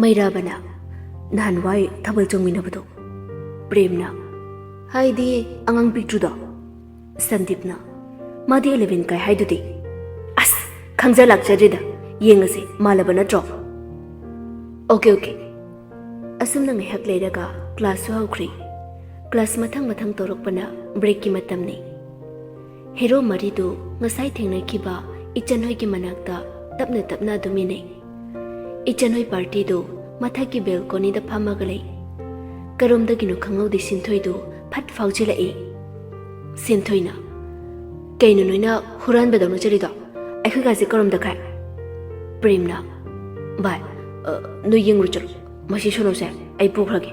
ꯃꯩꯔꯥꯕꯅ ꯅꯍꯥꯟꯋꯥꯏ ꯊꯥꯕꯜ ꯆꯣꯡꯃꯤꯟꯅꯕꯗꯣ ꯄ꯭ꯔꯦꯝꯅ ꯍꯥꯏꯗꯤ ꯑꯉꯥꯡ ꯄꯤꯛꯇ꯭ꯔꯨꯗꯣ ꯁꯟꯗꯤꯞꯅ ꯃꯥꯗꯤ 11 ꯀꯥꯏ ꯍꯥꯏꯗꯨꯗꯤ ꯑꯁ ꯈꯪꯖ ꯂꯥꯛꯆꯗ꯭ꯔꯤꯗ ꯌꯦꯡꯉꯁꯤ ꯃꯥꯜꯂꯕ ꯅꯠꯇ꯭ꯔꯣ ꯑꯣꯀꯦ ꯑꯁꯨꯝꯅ ꯉꯥꯏꯍꯥꯛ ꯂꯩꯔꯒ ꯀ꯭ꯂꯥꯁꯁꯨ ꯍꯧꯈ꯭ꯔꯦ ꯀ꯭ꯂꯥꯁ ꯃꯊꯪ ꯇꯧꯔꯛꯄꯅ ꯕ꯭ꯔꯦꯛꯀꯤ ꯃꯇꯝꯅꯤ ꯍꯦꯔꯣ ꯃꯔꯤꯗꯨ ꯉꯁꯥꯏ ꯊꯦꯡꯅꯈꯤꯕ ꯏꯆꯟꯍꯣꯏꯒꯤ ꯃꯅꯥꯛꯇ ꯇꯞꯅ ꯑꯗꯨꯝ ꯏꯟꯅꯩ ꯏꯆꯟꯍꯣꯏ ꯄꯥꯔꯇꯤꯗꯨ ꯃꯊꯛꯀꯤ ꯕꯦꯜꯀꯣꯅꯤꯗ ꯐꯝꯃꯒ ꯂꯩ ꯀꯔꯣꯝꯗꯒꯤꯅꯣ ꯈꯪꯍꯧꯗꯦ ꯁꯤꯟꯊꯣꯏꯗꯨ ꯐꯠ ꯐꯥꯎꯖꯤꯜꯂꯛꯏ ꯁꯤꯟꯊꯣꯏꯅ ꯀꯩꯅꯣ ꯅꯣꯏꯅ ꯍꯨꯔꯥꯟꯕꯗꯧꯅ ꯆꯠꯂꯤꯗꯣ ꯑꯩꯈꯣꯏꯒꯥꯁꯦ ꯀꯔꯣꯝꯗ ꯈꯥꯏ ꯄ꯭ꯔꯦꯝꯅ ꯚꯥꯏ ꯅꯣꯏ ꯌꯦꯡꯉꯨ ꯆꯠꯂꯣ ꯃꯁꯤ ꯁꯣꯅꯣꯁꯦ ꯑꯩ ꯄꯨꯈ꯭ꯔꯒꯦ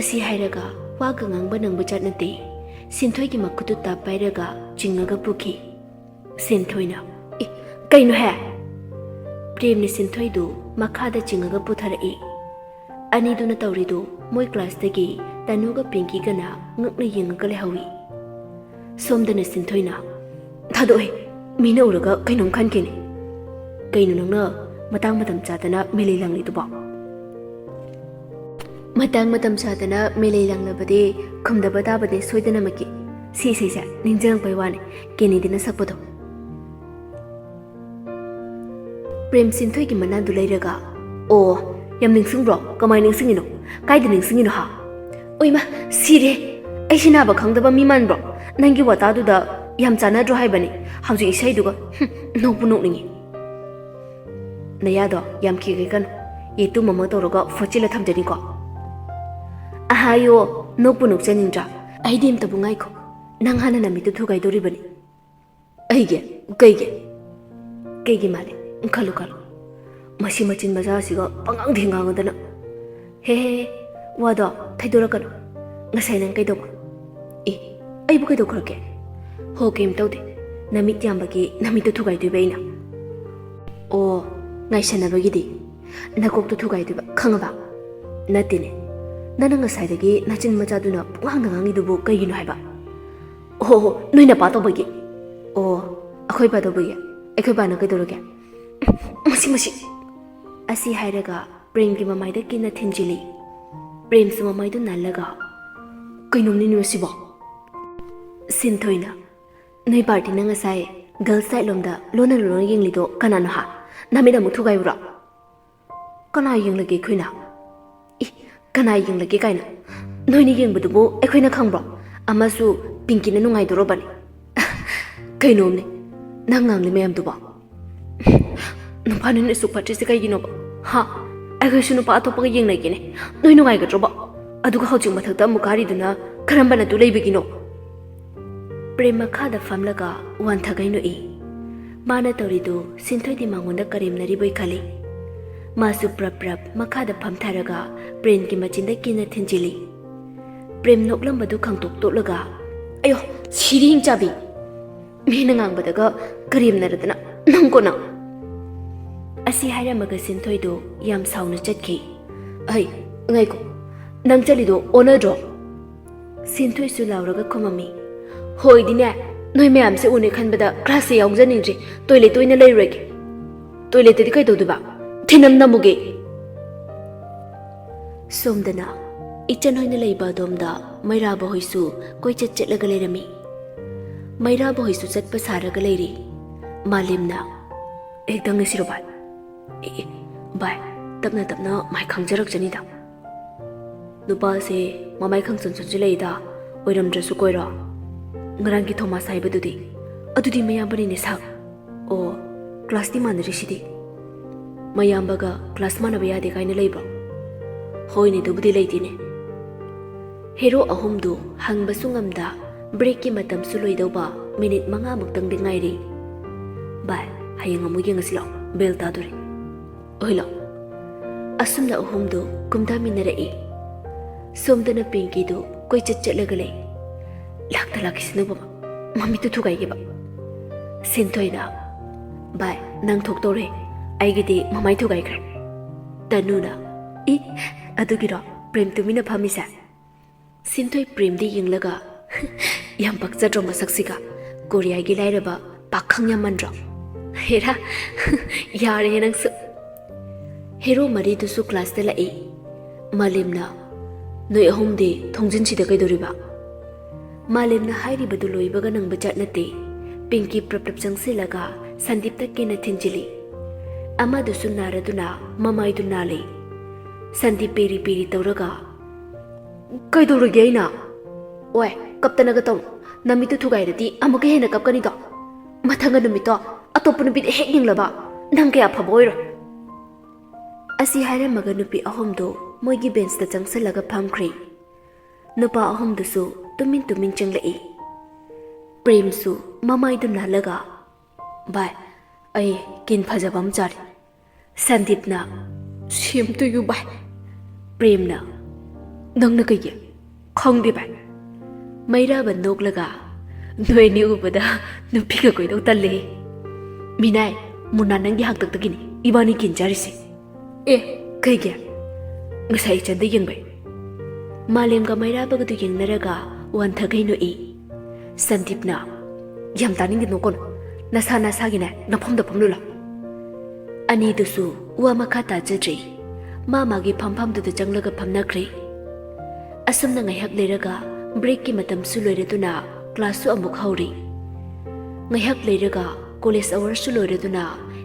ꯑꯁꯤ ꯍꯥꯏꯔꯒ ꯋꯥꯒ ꯉꯥꯡꯕ ꯅꯪꯕ ꯆꯠꯅꯗꯦ ꯁꯤꯟꯊꯣꯏꯒꯤ ꯃꯈꯨꯠꯇꯨ ꯇꯥꯞ ꯄꯥꯏꯔꯒ ꯆꯤꯡꯉꯒ ꯄꯨꯈꯤ ꯁꯤꯟꯊꯣꯏꯅ ꯀꯩꯅꯣꯍꯦ ꯄ꯭ꯔꯦꯝꯅ ꯁꯤꯟꯊꯣꯏꯗꯨ ꯃꯈꯥꯗ ꯆꯤꯡꯉꯒ ꯄꯨꯊꯔꯛꯏ ꯑꯅꯤꯗꯨꯅ ꯇꯧꯔꯤꯗꯨ ꯃꯣꯏ ꯀ꯭ꯂꯥꯁꯇꯒꯤ ꯇꯅꯨꯒ ꯄꯤꯡꯀꯤꯒꯅ ꯉꯛꯅ ꯌꯦꯡꯉꯒ ꯂꯩꯍꯧꯏ ꯁꯣꯝꯗꯅ ꯁꯤꯟꯊꯣꯏꯅ ꯊꯥꯗꯣꯛꯑꯦ ꯃꯤꯅ ꯎꯔꯒ ꯀꯩꯅꯣꯝ ꯈꯟꯈꯤꯅꯤ ꯀꯩꯅꯣ ꯅꯪꯅ ꯃꯇꯝ ꯆꯥꯗꯅ ꯃꯦꯂꯩ ꯂꯪꯂꯤꯗꯨꯕꯣ ꯃꯇꯝ ꯆꯥꯗꯅ ꯃꯦꯂꯩ ꯂꯪꯂꯕꯗꯤ ꯈꯨꯝꯗꯕ ꯇꯥꯕꯅꯦ ꯁꯣꯏꯗꯅꯃꯛꯀꯤ ꯁꯤ ꯏꯁꯩꯁꯦ ꯅꯤꯡꯖꯪꯉꯛꯄꯩ ꯋꯥꯅꯤ ꯀꯦꯅꯦꯗꯤꯅ ꯁꯛꯄꯗꯣ ꯄ꯭ꯔꯦꯝ ꯁꯤꯟꯊꯣꯏꯒꯤ ꯃꯅꯥꯗꯨ ꯂꯩꯔꯒ ꯑꯣ ꯌꯥꯝ ꯅꯤꯡꯁꯤꯡꯕ꯭ꯔꯣ ꯀꯃꯥꯏꯅ ꯅꯤꯡꯁꯤꯡꯉꯤꯅꯣ ꯀꯥꯏꯗ ꯅꯤꯡꯁꯤꯡꯉꯤꯅꯣ ꯍꯥ ꯑꯣꯏꯃ ꯁꯤꯔꯦ ꯑꯩꯁꯤ ꯅꯥꯕ ꯈꯪꯗꯕ ꯃꯤ ꯃꯥꯟꯕ꯭ꯔꯣ ꯅꯪꯒꯤ ꯋꯥꯇꯥꯗꯨꯗ ꯌꯥꯝ ꯆꯥꯟꯅꯗ꯭ꯔꯣ ꯍꯥꯏꯕꯅꯤ ꯍꯧꯖꯤꯛ ꯏꯁꯩꯗꯨꯒ ꯅꯣꯛꯄꯨ ꯅꯣꯛꯅꯤꯡꯉꯤ ꯅꯌꯥꯗꯣ ꯌꯥꯝ ꯈꯤꯒꯩꯒꯅꯨ ꯌꯦꯇꯨꯝ ꯑꯃ ꯇꯧꯔꯒ ꯐꯣꯠꯆꯤꯜꯂ ꯊꯝꯖꯅꯤꯀꯣ ꯑꯍꯥꯌꯣ ꯅꯣꯛꯄꯨ ꯅꯣꯛꯆꯅꯤꯡꯗ꯭ꯔꯥ ꯑꯩꯗꯤ ꯑꯝꯇꯕꯨ ꯉꯥꯏꯈꯣ ꯅꯪ ꯍꯥꯟꯅ ꯅꯃꯤꯠꯇꯨ ꯊꯨꯒꯥꯏꯗꯣꯔꯤꯕꯅꯤ ꯀꯩꯒꯤ ꯃꯥꯜꯂꯦ ꯈꯜꯂꯨ ꯃꯁꯤ ꯃꯆꯤꯟ ꯃꯆꯥꯁꯤꯒ ꯄꯉꯥꯡꯗꯤ ꯉꯥꯡꯉꯗꯅ ꯍꯦ ꯋꯥꯗꯣ ꯊꯩꯗꯣꯔꯛꯀꯅꯨ ꯉꯁꯥꯏ ꯅꯪ ꯀꯩꯗꯧꯕ ꯑꯩꯕꯨ ꯀꯩꯗꯧꯈ꯭ꯔꯒꯦ ꯍꯣ ꯀꯩꯝ ꯇꯧꯗꯦ ꯅꯃꯤꯠ ꯌꯥꯝꯕꯒꯤ ꯅꯃꯤꯠꯇꯨ ꯊꯨꯒꯥꯏꯗꯣꯏꯕ ꯑꯩꯅ ꯑꯣ ꯉꯥꯏꯁꯟꯅꯕꯒꯤꯗꯤ ꯅꯀꯣꯛꯇꯨ ꯊꯨꯒꯥꯏꯗꯣꯏꯕ ꯈꯪꯉꯕ ꯅꯠꯇꯦꯅꯦ ꯅꯪꯅ ꯉꯁꯥꯏꯗꯒꯤ ꯅꯆꯤꯟ ꯃꯆꯥꯗꯨꯅ ꯄꯨꯡꯉꯥꯡꯗ ꯉꯥꯡꯉꯤꯗꯨꯕꯨ ꯀꯩꯒꯤꯅꯣ ꯍꯥꯏꯕ ꯑꯣ ꯅꯣꯏ ꯅꯄꯥ ꯇꯧꯕꯒꯤ ꯑꯣ ꯑꯩꯈꯣꯏ ꯄꯥ ꯇꯧꯕꯒꯤ ꯑꯩꯈꯣꯏ ꯄꯥꯅ ꯀꯩꯗꯧꯔꯒꯦ ꯃꯁꯤ ꯑꯁꯤ ꯍꯥꯏꯔꯒ ꯄ꯭ꯔꯦꯝꯒꯤ ꯃꯃꯥꯏꯗ ꯀꯤꯟꯅ ꯊꯤꯟꯖꯤꯜꯂꯤ ꯄ꯭ꯔꯦꯝꯁꯨ ꯃꯃꯥꯏꯗꯨ ꯅꯜꯂꯒ ꯀꯩꯅꯣꯝꯅꯤꯅꯣ ꯁꯤꯕꯣ ꯁꯤꯟꯊꯣꯏꯅ ꯅꯣꯏ ꯄꯥꯔꯇꯤꯅ ꯉꯁꯥꯏ ꯒꯔꯜꯁ ꯁꯥꯏꯠ ꯂꯣꯝꯗ ꯂꯣꯟꯅ ꯌꯦꯡꯂꯤꯗꯣ ꯀꯅꯥꯅꯣ ꯍꯥ ꯅꯃꯤꯠ ꯑꯃꯨꯛ ꯊꯨꯒꯥꯏꯕ꯭ꯔꯣ ꯀꯅꯥ ꯌꯦꯡꯂꯒꯦ ꯑꯩꯈꯣꯏꯅ ꯀꯅꯥ ꯌꯦꯡꯂꯒꯦ ꯀꯥꯏꯅ ꯅꯣꯏꯅ ꯌꯦꯡꯕꯗꯨꯕꯨ ꯑꯩꯈꯣꯏꯅ ꯈꯪꯕ꯭ꯔꯣ ꯑꯃꯁꯨ ꯄꯤꯡꯀꯤꯅ ꯅꯨꯡꯉꯥꯏꯗꯣꯔꯕꯅꯤ ꯀꯩꯅꯣꯝꯅꯦ ꯅꯪ ꯉꯥꯡꯂꯤ ꯃꯌꯥꯝꯗꯨꯕꯣ ꯅꯨꯄꯥ ꯅꯣꯏꯅ ꯑꯁꯨꯛ ꯐꯠꯇ꯭ꯔꯤꯁꯦ ꯀꯩꯒꯤꯅꯣꯕ ꯍꯥ ꯑꯩꯈꯣꯏꯁꯨ ꯅꯨꯄꯥ ꯑꯇꯣꯞꯄꯒ ꯌꯦꯡꯅꯒꯦꯅꯦ ꯅꯣꯏ ꯅꯨꯡꯉꯥꯏꯒꯗ꯭ꯔꯣꯕ ꯑꯗꯨꯒ ꯍꯧꯖꯤꯛ ꯃꯊꯛꯇ ꯑꯃꯨꯛ ꯀꯥꯔꯤꯗꯨꯅ ꯀꯔꯝꯕ ꯅꯠꯇꯨ ꯂꯩꯕꯒꯤꯅꯣ ꯄ꯭ꯔꯦꯝ ꯃꯈꯥꯗ ꯐꯝꯂꯒ ꯋꯥꯟꯊꯒꯩ ꯅꯣꯛꯏ ꯃꯥꯅ ꯇꯧꯔꯤꯗꯨ ꯁꯤꯟꯊꯣꯏꯗꯤ ꯃꯉꯣꯟꯗ ꯀꯔꯦꯝꯅꯔꯤꯕꯣꯏ ꯈꯜꯂꯤ ꯃꯥꯁꯨ ꯄ꯭ꯔꯞ ꯃꯈꯥꯗ ꯐꯝꯊꯔꯒ ꯄ꯭ꯔꯦꯝꯒꯤ ꯃꯆꯤꯟꯗ ꯀꯤꯟꯅ ꯊꯤꯟꯖꯤꯜꯂꯤ ꯄ꯭ꯔꯦꯝ ꯅꯣꯛꯂꯝꯕꯗꯨ ꯈꯪꯇꯣꯛ ꯇꯣꯛꯂꯒ ꯑꯌꯣ ꯁꯤꯔꯤ ꯍꯤꯡꯆꯥꯕꯤ ꯃꯤꯅ ꯉꯥꯡꯕꯗꯒ ꯀꯔꯦꯝꯅꯔꯗꯅ ꯅꯪꯀꯣ ꯅꯪ ꯑꯁꯤ ꯍꯥꯏꯔꯝꯃꯒ ꯁꯤꯟꯊꯣꯏꯗꯨ ꯌꯥꯝ ꯁꯥꯎꯅ ꯆꯠꯈꯤ ꯉꯥꯏꯈꯣ ꯅꯪ ꯆꯠꯂꯤꯗꯣ ꯑꯣꯟꯅꯗ꯭ꯔꯣ ꯁꯤꯟꯊꯣꯏꯁꯨ ꯂꯥꯎꯔꯒ ꯈꯨꯃꯝꯃꯤ ꯍꯣꯏꯗꯤꯅꯦ ꯅꯣꯏ ꯃꯌꯥꯝꯁꯦ ꯎꯅꯦ ꯈꯟꯕꯗ ꯀ꯭ꯂꯥꯁꯁꯦ ꯌꯥꯎꯖꯅꯤꯡꯗ꯭ꯔꯤ ꯇꯣꯏꯂꯦꯠ ꯑꯣꯏꯅ ꯂꯩꯔꯨꯔꯒꯦ ꯇꯣꯏꯂꯦꯠꯇꯗꯤ ꯀꯩꯗꯧꯗꯣꯏꯕ ꯊꯤꯅꯝ ꯅꯝꯃꯨꯒꯦ ꯁꯣꯝꯗꯅ ꯏꯆꯟ ꯍꯣꯏꯅ ꯂꯩꯕ ꯑꯗꯣꯝꯗ ꯃꯩꯔꯥꯕ ꯍꯣꯏꯁꯨ ꯀꯣꯏꯆꯠ ꯆꯠꯂꯒ ꯂꯩꯔꯝꯃꯤ ꯃꯩꯔꯥꯕ ꯍꯣꯏꯁꯨ ꯆꯠꯄ ꯁꯥꯔꯒ ꯂꯩꯔꯤ ꯃꯥꯂꯦꯝꯅ ꯍꯦꯛꯇ ꯉꯁꯤꯔꯣ ꯚꯥꯏ ꯚꯥꯏ ꯇꯞꯅ ꯃꯥꯏ ꯈꯪꯖꯔꯛꯆꯅꯤꯗ ꯅꯨꯄꯥꯁꯦ ꯃꯃꯥꯏ ꯈꯪꯁꯟꯁꯟꯁꯤꯜꯂꯛꯏꯗ ꯑꯣꯏꯔꯝꯗ꯭ꯔꯁꯨ ꯀꯣꯏꯔꯣ ꯉꯔꯥꯡꯒꯤ ꯊꯣꯃꯥꯁ ꯍꯥꯏꯕꯗꯨꯗꯤ ꯑꯗꯨꯗꯤ ꯃꯌꯥꯝꯕꯅꯤꯅꯦ ꯁꯛ ꯑꯣ ꯀ꯭ꯂꯥꯁꯇꯤ ꯃꯥꯟꯅꯔꯤꯁꯤꯗꯤ ꯃꯌꯥꯝꯕꯒ ꯀ꯭ꯂꯥꯁ ꯃꯥꯟꯅꯕ ꯌꯥꯗꯦ ꯀꯥꯏꯅ ꯂꯩꯕ꯭ꯔꯣ ꯍꯣꯏꯅꯦ ꯑꯗꯨꯕꯨꯗꯤ ꯂꯩꯇꯦꯅꯦ ꯍꯦꯔꯣ ꯑꯍꯨꯝꯗꯨ ꯍꯪꯕꯁꯨ ꯉꯝꯗ ꯕ꯭ꯔꯦꯛꯀꯤ ꯃꯇꯝꯁꯨ ꯂꯣꯏꯗꯧꯕ ꯃꯤꯅꯤꯠ 5ꯃꯨꯛꯇꯪꯗꯤ ꯉꯥꯏꯔꯤ ꯚꯥꯏ ꯍꯌꯦꯡ ꯑꯃꯨꯛ ꯌꯦꯡꯉꯁꯤ ꯂꯥꯛꯑꯣ ꯕꯦꯜ ꯇꯥꯗꯣꯔꯤ ꯍꯣꯏ ꯂꯥꯛꯑꯣ ꯑꯁꯨꯝꯅ ꯑꯍꯨꯝꯗꯨ ꯀꯨꯝꯊꯃꯤꯟꯅꯔꯛꯏ ꯁꯣꯝꯗꯅ ꯄꯤꯡꯀꯤꯗꯨ ꯀꯣꯏꯆꯠ ꯆꯠꯂꯒ ꯂꯩ ꯂꯥꯛꯈꯤꯁꯤꯅꯨꯕ ꯃꯃꯤꯠꯇꯨ ꯊꯨꯒꯥꯏꯒꯦꯕ ꯁꯤꯟꯊꯣꯏꯅ ꯚꯥꯏ ꯅꯪ ꯊꯣꯛꯇꯧꯔꯦ ꯑꯩꯒꯤꯗꯤ ꯃꯃꯥꯏ ꯊꯨꯒꯥꯏꯈ꯭ꯔꯦ ꯇꯅꯨꯅ ꯑꯗꯨꯒꯤꯔꯣ ꯄ꯭ꯔꯦꯝ ꯇꯨꯃꯤꯟꯅ ꯐꯝꯃꯤꯁꯦ ꯁꯤꯟꯊꯣꯏ ꯄ꯭ꯔꯦꯝꯗꯤ ꯌꯦꯡꯂꯒ ꯌꯥꯝ ꯄꯛꯆꯗ꯭ꯔꯣ ꯃꯁꯛꯁꯤꯒ ꯀꯣꯔꯤꯌꯥꯒꯤ ꯂꯥꯏꯔꯕ ꯄꯥꯈꯪ ꯌꯥꯝꯃꯟꯗ꯭ꯔꯣ ꯍꯦꯔꯥ ꯌꯥꯔꯦ ꯅꯪꯁꯨ ꯍꯦꯔꯣ ꯃꯔꯤꯗꯨꯁꯨ ꯀ꯭ꯂꯥꯁꯇ ꯂꯥꯛꯏ꯫ ꯃꯥꯂꯦꯝꯅ ꯅꯣꯏ ꯑꯍꯨꯝꯗꯤ ꯊꯣꯡꯖꯤꯟꯁꯤꯗ ꯀꯩꯗꯧꯔꯤꯕ? ꯃꯥꯂꯦꯝꯅ ꯍꯥꯏꯔꯤꯕꯗꯨ ꯂꯣꯏꯕꯒ ꯅꯪꯕ ꯖꯥꯠ ꯅꯠꯇꯦ꯫ ꯄꯤꯡꯀꯤ ꯄ꯭ꯔꯞ ꯆꯪꯁꯤꯜꯂꯒ ꯁꯟꯗꯤꯞꯇ ꯀꯦꯟꯅ ꯊꯤꯟꯖꯤꯜꯂꯤ꯫ ꯑꯃꯗꯨꯁꯨ ꯅꯥꯔꯗꯨꯅ ꯃꯃꯥꯏꯗꯨ ꯅꯥꯜꯂꯤ꯫ ꯁꯟꯗꯤꯞ ꯄꯦꯔꯤ ꯄꯦꯔꯤ ꯇꯧꯔꯒ ꯀꯩꯗꯧꯔꯒꯦ ꯑꯩꯅ? ꯑꯣꯏ ꯀꯞꯇꯅꯒ ꯇꯧ, ꯅꯨꯃꯤꯠꯇꯨ ꯊꯨꯒꯥꯏꯔꯗꯤ ꯑꯃꯨꯛꯀ ꯍꯦꯟꯅ ꯀꯞꯀꯅꯤꯗꯣ꯫ ꯃꯊꯪꯒ ꯅꯨꯃꯤꯠꯇꯣ ꯑꯇꯣꯞꯄ ꯅꯨꯄꯤꯗ ꯍꯦꯛ ꯌꯦꯡꯂꯕ ꯅꯪ ꯀꯌꯥ ꯐꯕ ꯑꯣꯏꯔꯣꯏ꯫ ꯑꯁꯤ ꯍꯥꯏꯔꯝꯃꯒ ꯅꯨꯄꯤ ꯑꯍꯨꯝꯗꯨ ꯃꯣꯏꯒꯤ ꯕꯦꯟꯁꯇ ꯆꯪꯁꯤꯜꯂꯒ ꯐꯝꯈ꯭ꯔꯦ꯫ नुपा अहमदुसु तुमिन तुमिन चंगलई। प्रेमसु ममाइदु नालगा बाय आई किन फजबम चारी। संदीपना सेम टू यू बाय। प्रेमना नंगना कइगे खंगदे बाय। मैराब नोकलगा नोइनि उबदा नुपीगा कोइदौ तल्ले। मिनाय मुन्ना नंगी हाक्तक्तगिनि इबानी किन चारिसे। ए कइगे ngасai chande yengbay। मालेम का मैराबग दु yengnaraga wanthagay noi। संदीपना यम तानिंग नोकोन नसा नसागिना नफम दफम लुला। अनि दुसु वा मखा ताजद्रै मामागी फमफम दु चंगलगा फमनख्रे। असमना ngayhak leiraga break ki matam su loireduna class su amuk hauri। ngayhak leiraga college hours su loireduna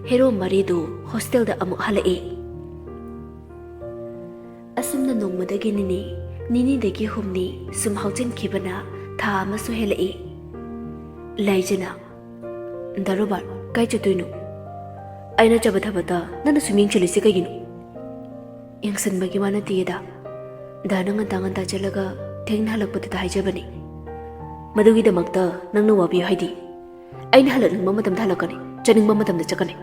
hero maridu hostel da amuk halai। असमना नोंगमदगी निनी दगी हुमनी सुम हाउचिन खिबना था अमसु हेलाई। लाइजना दारोबार काय चतुइनु आइना चब थबता नन सुमिंग चलिसे कगिनु यंगसनबगी वाना तियदा दानंग तांगंता चलगा थेंगना हलकपत हाइजबनी मदुगी दमक्ता नंगनो वाबि हाइदि आइना हलकनिंग ममतम थालकनी चनिंग ममतम द चकनी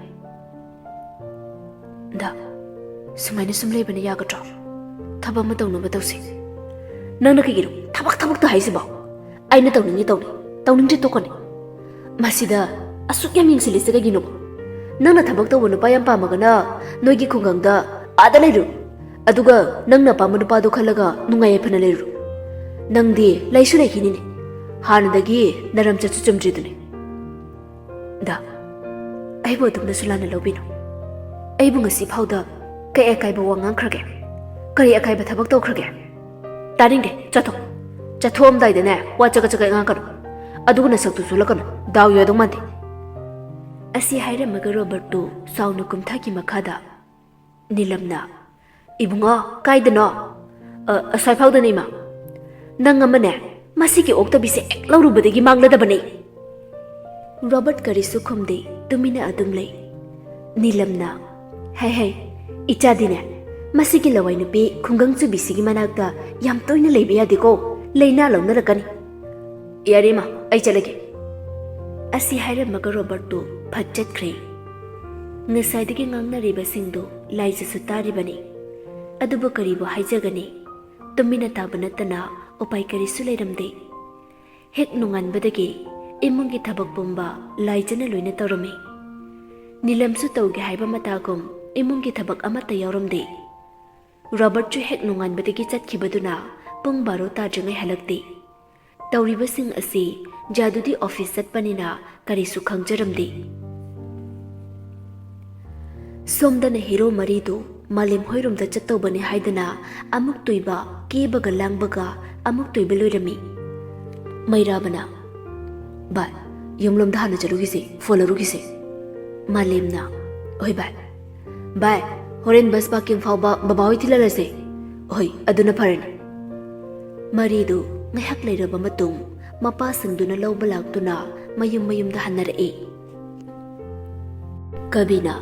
दा सुमाइना सुमलेबनी यागट्रो थबा म तौनबा तौसे नंगना कगिरु थबक हाइसिबा आइना तौनिंग तौनिंग तोकनी मसिदा असुक याम यंगसिलिसे कगिनु नंगना थबक तौब नुपा याम पामगना नोइगी खुंगंगदा आदा लेरु अदुगा नंगना पाम नुपादो खलगा नुंगाय फना लेरु नंगदि लाइसु लेखिनिने हानदगी नरम चचु चमद्रिदुने दा आइबो तुमना सुलाना लौबिनु आइबु ngasi फाउदा कय अकाइबो वांगां खरगे करी अकाइबा थबक तौखरगे तारिंगे चथोम दाइदने वा चगा ngang अदुगना सक्तु सुलकन दाव यदो मानते। असि हाइरमगा रोबर्टो साउनु कुमथाकी मखादा नीलमना इबुंगो काइदनो असै फाउदने मा नंग अमने मसिकी ओक्तबिसे एक लौरुबदगी मांगलदबने। रॉबर्ट करिसु खुमदे तुमिना अदुम लै। नीलमना है इचादिने मसिकी लवाई नुपी खुंगंगचु बिसिगी मनाकता याम तोइना लेबे यादेको लेना लौनरकनी यारेमा आई चलगे। असि हाइरमगा रोबर्टो फचतख्रे। ngसाइदगी ngangnaribasingdo लाइजसु तारिबनी अदुबो करिबो हाइजगनी तुमिना ताबनतना उपाय करिसु लेरमदे। हेक नुंगानबदगी इमुंगी थबक पुंबा लाइजना लोइना तौरमे। नीलमसु तौगे हाइबा मतागुम इमुंगी थबक अमता यावरमदे। रॉबर्टसु हेक नुंगानबदगी चतखिबदुना पुंग 12 ताद्रिङै हलक्ते। तौरिबसिंग असि जादुदी ऑफिस चतपनिना करिसु खंगजरमदे। सोमदना हीरो मरीदु मालेम होइरुमदा चतौबने हाइदना अमुक तुइबा केबगा लांगबगा अमुक तुइबा लोइरमी। मैराबना बाय यमलोमदा हाना चलुगिसे फोलरुगिसे। मालेमना ओइ बाय होरेन बस पाकिंग फाउबा बाबा होइ थिललसे ओइ अदुना फरनी। मरीदु ngayhak leiraba matung mapa singduna lawba laktuna mayumda hanarei। kabina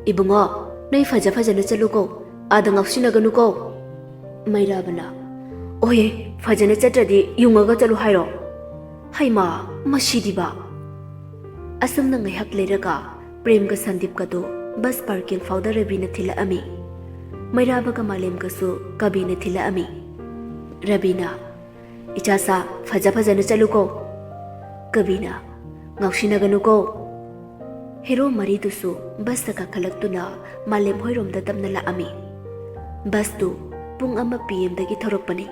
ibungo noi fajana chaluko ada ngawsinaganuko। mairabana oye fajana chatradi yungaga chalu hairo haima masidiba। asumna ngayhak leiraga prem ga sandip ka do bus parking fauda rabina thila ami mairabaga malem ka su kabina thila ami। rabina इचासा फजन चलुको कबीना ngawsinaganuko। हेरो मरीदुसु बस का खलक्तुना मालेम होइरोमदा तमना लाअमी। बस तु पुंग अमा PM दगी थोरकपनी।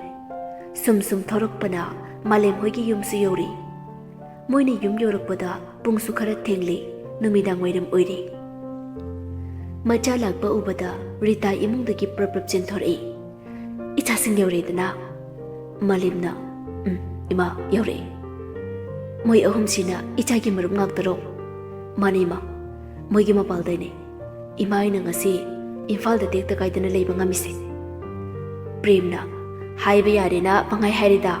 सुम थोरकपना मालेम होइगी युमसु योरी। मोइने yum योरकपदा पुंगसु खरा थेंगले नुमिदांग वैरम ओइरी। मचा Lakpa उबदा Rita imungdagi prap chenthorei. Ichasing yaureidana. Malemna ima yaurei. Moi ahumsina ichagi marup ngakdaro. Mani ima moigi mapaldaine. Ima ina ngasi Imphal da tekta kaidana leiba ngamise. Premna haiba yarena pangai hairida.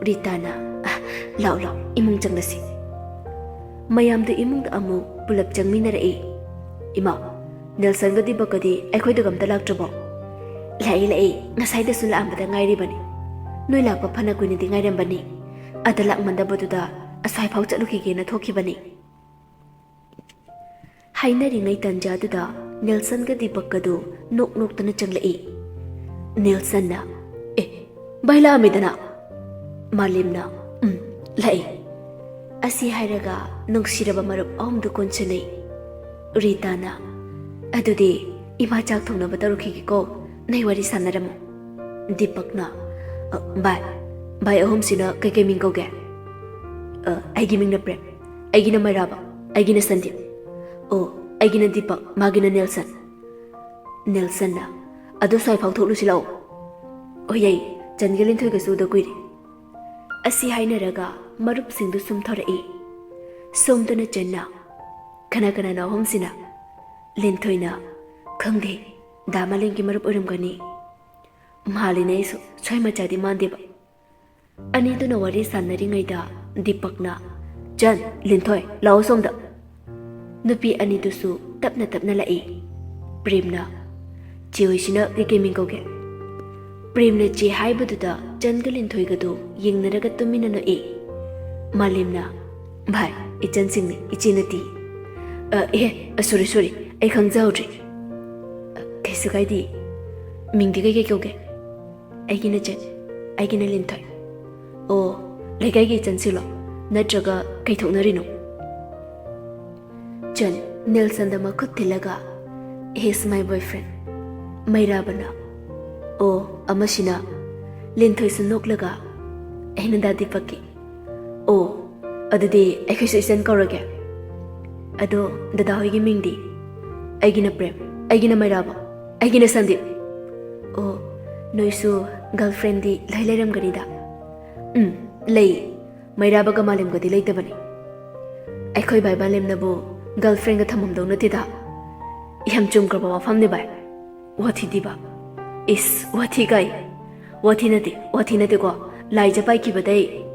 Rita na lau imung changnasi. Mayam da imung da amu pulap changminarei. Ima Nelson ga dibakadi aikhoi da gamta laktrabo. Lai ngasai da sun laambada ngairibani. Noi lakpa phana kuini di ngairambani. Ada lakmanda baduda aswai phau chaluki na thokibani. Hainari ngai tanja duda Nelson ga dibakadu nok tana changlai. Nelson na baila amidana. Malem na lai. Asi hairaga nungsiraba marup ahumdu konchanai. Rita na adudi ima chak thongnaba tarukigiko nai wari sanaramu. Deepak na bai ahumsina kai mingkoge. Aigi mingna Prem, aigi na Mairaba, aigi na Sandeep. Aigi na Deepak, magi na Nelson. Nelson na ado sai phau thoklu silao. Oyai jangelin thoi ga su da kuiri. Asi hainaraga marup singdu sumthorai. Somdana channa kana na ahumsina Linthoina khangde damalengi marup urimgani. Mahalina isu soy machadi mandeba. Ani duna wari sannaringaida Deepak na Jan Linthoi lao somda. Nupi ani dusu tapna lai. Prem na Chihoisina kikeming koge. Prem na chi haibaduda Jan ga Linthoi gadu yengnaraga tumina no Malem na bhai ichan singni ichinati. Sorry ai khangjaudri. Kaisu kaidi mingdi kai koge. Aigina Jan aigina Linthoi. Legai chansilo natraga kaithoknarino. Jan Nelson da makut thilaga he's my boyfriend. Mairabana amashina Linthoi sunoklaga aina da Deepaki. Adudi aikhisu isan kaurage. Ado dada hoigi mingdi aigina Prem, aigina Mairaba, aigina Sandeep. Noisu girlfriend di lairam ganida. Lei Mairaba ga Malem gadi leitabani. Aikhoi bai Malem nabu girlfriend ga thamamdau natida. Yam chumkraba wafam ne bai. Wathi diba. Is wathi gai. Wathi nate ko Laija pai ki badai.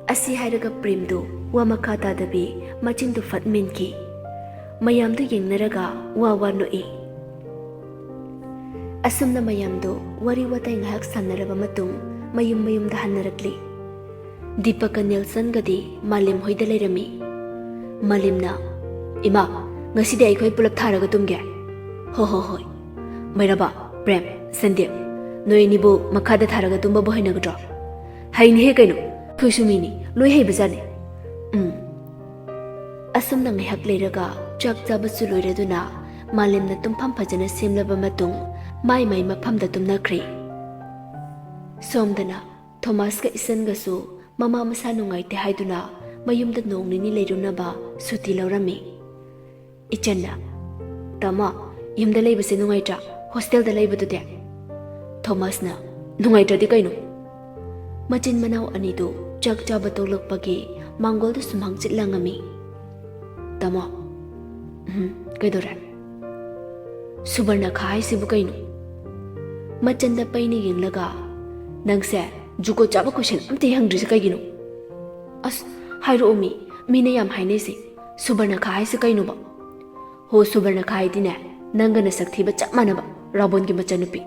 Asi hairaga Premdu wa makata dabi machindu fatmin ki. Mayamdu yengnaraga wa no Asumna mayamdu wari watai ngahak sannaraba matung mayum da hannarakli. Deepak Nelson gadi Malem hoida leirami. Malem na ima ngasidi aikhoi pulap tharaga tumge. Hoi. Mairaba, Prem, Sandeep. Noi nibu makhada tharaga tumba bohinagadro. Haini he kaino khusumini loi hei bazane. Asumna ngahak leiraga chak chabasu loiraduna Malem na tumpham phajana semlaba matung mai maphamda tumnakri. Somdana Thomas ka isan gasu mama masa nungaite haiduna mayumda nongnini leirunaba suti laurami. Ichanna tama yumda leibase nungaitra hostel da leibadude. Thomas na nungaitra di kaino. Machin manau anidu chak chaba tolakpagi mangol da sumhang chitlangami. Tama kaidora Subarna khai sibu kaino. Machanda paini yenglaga nangse juko chaba question amte hangdri kaigino. Hairo omi mina yam hainese Subarna khai se kaino ba. Ho Subarna khai dine nangana sakthi ba chap manaba Rabon gi machanupi.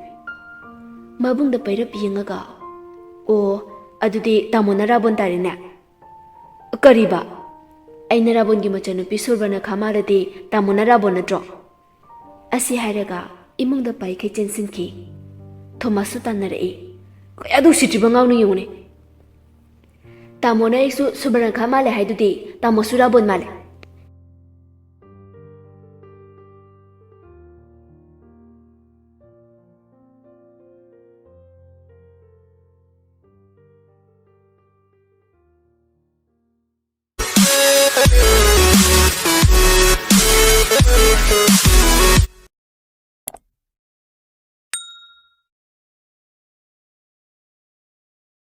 Mabung da pairap yengaga adudi tamona Rabon tarine. Kariba aina Rabon gi machanupi Subarna khamaradi tamona Rabon natro. Asi hairaga imung da pai khai chensinki. Thomasu tanarei kayadu sitriba ngawnu yungune. Tamona isu Subarna khamale haidudi tamosu Rabon male.